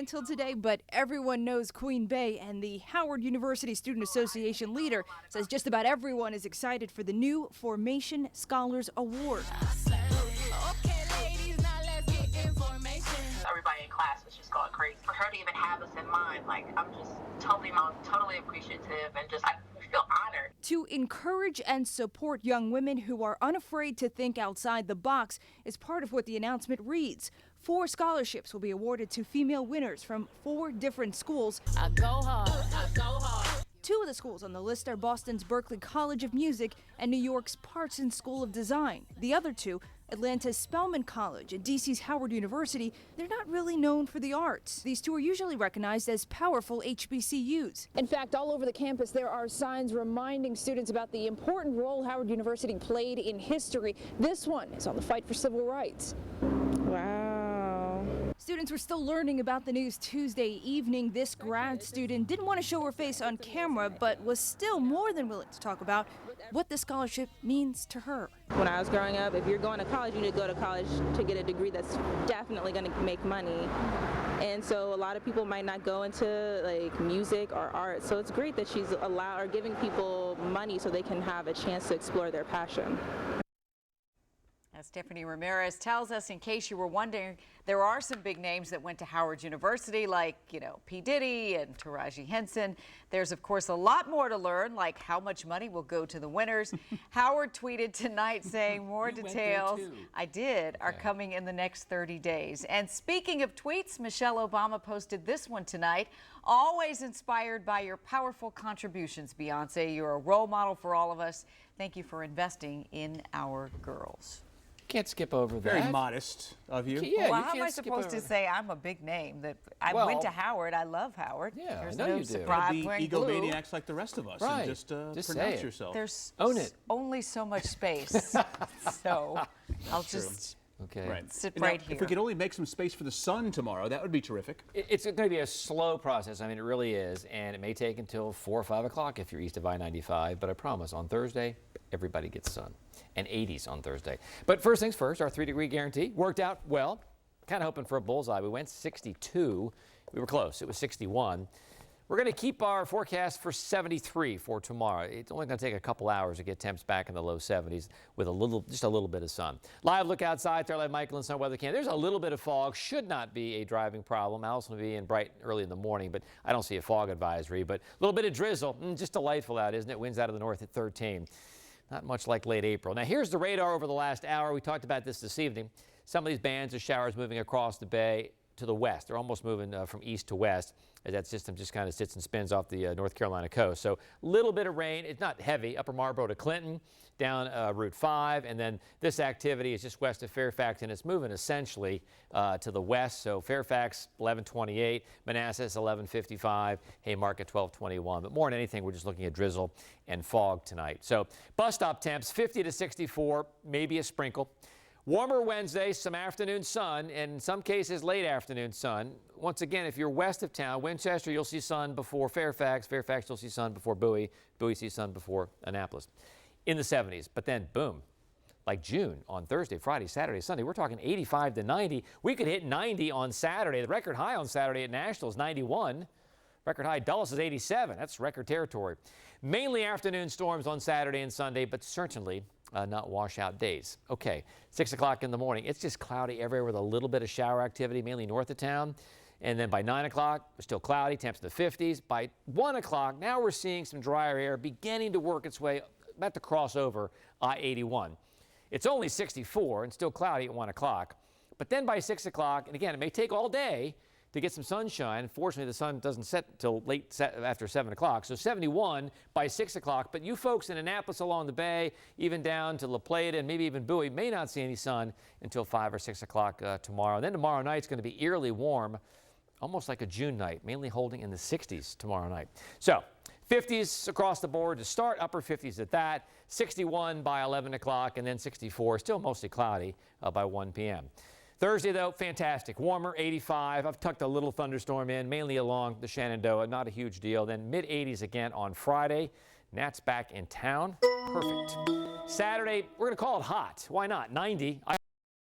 Until today, but everyone knows Queen Bey, and the Howard University Student Association leader says just about everyone is excited for the new Formation Scholars Award. Everybody in class was just going crazy. For her to even have us in mind, like, I'm just totally appreciative and just, I feel honored. To encourage and support young women who are unafraid to think outside the box is part of what the announcement reads. 4 scholarships will be awarded to female winners from 4 different schools. I go hard. 2 of the schools on the list are Boston's Berklee College of Music and New York's Parsons School of Design. The other 2, Atlanta's Spelman College and DC's Howard University, they're not really known for the arts. These 2 are usually recognized as powerful HBCUs. In fact, all over the campus there are signs reminding students about the important role Howard University played in history. This one is on the fight for civil rights. Wow. Students were still learning about the news Tuesday evening. This grad student didn't want to show her face on camera, but was still more than willing to talk about what the scholarship means to her. When I was growing up, if you're going to college, you need to go to college to get a degree that's definitely going to make money. And so a lot of people might not go into like music or art. So it's great that she's giving people money so they can have a chance to explore their passion. As Stephanie Ramirez tells us, in case you were wondering, there are some big names that went to Howard University, like, P. Diddy and Taraji Henson. There's, of course, a lot more to learn, like how much money will go to the winners. Howard tweeted tonight saying more details, are coming in the next 30 days. And speaking of tweets, Michelle Obama posted this one tonight. Always inspired by your powerful contributions, Beyonce. You're a role model for all of us. Thank you for investing in our girls. Can't skip over that. Very modest of you. Yeah, well, how am I supposed to say I'm a big name? That I went to Howard. I love Howard. Yeah, There's I know no you do. surprise. Be egomaniacs like the rest of us, right. and just say pronounce yourself. There's Own it. only so much space, so I'll just sit right here. If we could only make some space for the sun tomorrow, that would be terrific. It's going to be a slow process. I mean, it really is, and it may take until 4 or 5 o'clock if you're east of I-95. But I promise, on Thursday, everybody gets sun. And 80s on Thursday. But first things first, our 3-degree guarantee worked out well. Kind of hoping for a bullseye. We went 62. We were close. It was 61. We're going to keep our forecast for 73 for tomorrow. It's only going to take a couple hours to get temps back in the low 70s with just a little bit of sun. Live look outside, Starlight Michael and Sun Weather Cam. There's a little bit of fog. Should not be a driving problem. Allison will be in bright early in the morning, but I don't see a fog advisory. But a little bit of drizzle. Just delightful out, isn't it? Winds out of the north at 13. Not much like late April. Now, here's the radar over the last hour. We talked about this evening. Some of these bands of showers moving across the bay to the west. They're almost moving from east to west as that system just kind of sits and spins off the North Carolina coast. So a little bit of rain. It's not heavy. Upper Marlboro to Clinton, down Route 5. And then this activity is just west of Fairfax, and it's moving essentially to the west. So Fairfax, 1128. Manassas, 1155. Haymarket, 1221. But more than anything, we're just looking at drizzle and fog tonight. So bus stop temps, 50 to 64, maybe a sprinkle. Warmer Wednesday, some afternoon sun, and in some cases late afternoon sun. Once again, if you're west of town, Winchester, you'll see sun before Fairfax. Fairfax, you'll see sun before Bowie. Bowie sees sun before Annapolis. In the 70s, but then boom, like June on Thursday, Friday, Saturday, Sunday, we're talking 85 to 90. We could hit 90 on Saturday. The record high on Saturday at Nashville is 91. Record high Dulles is 87. That's record territory. Mainly afternoon storms on Saturday and Sunday, but certainly not washout days. Okay, 6 o'clock in the morning. It's just cloudy everywhere with a little bit of shower activity, mainly north of town. And then by 9 o'clock, it's still cloudy, temps in the 50s. By 1 o'clock, now we're seeing some drier air beginning to work its way, about to cross over I-81. It's only 64 and still cloudy at 1 o'clock. But then by 6 o'clock, and again, it may take all day to get some sunshine. Fortunately, the sun doesn't set until late after 7 o'clock. So 71 by 6 o'clock. But you folks in Annapolis along the bay, even down to La Plata and maybe even Bowie, may not see any sun until 5 or 6 o'clock tomorrow. And then tomorrow night, it's going to be eerily warm, almost like a June night, mainly holding in the 60s tomorrow night. So 50s across the board to start, upper 50s at that, 61 by 11 o'clock, and then 64, still mostly cloudy by 1 p.m. Thursday, though, fantastic. Warmer, 85. I've tucked a little thunderstorm in, mainly along the Shenandoah. Not a huge deal. Then mid-80s again on Friday. Nat's back in town. Perfect. Saturday, we're going to call it hot. Why not? 90.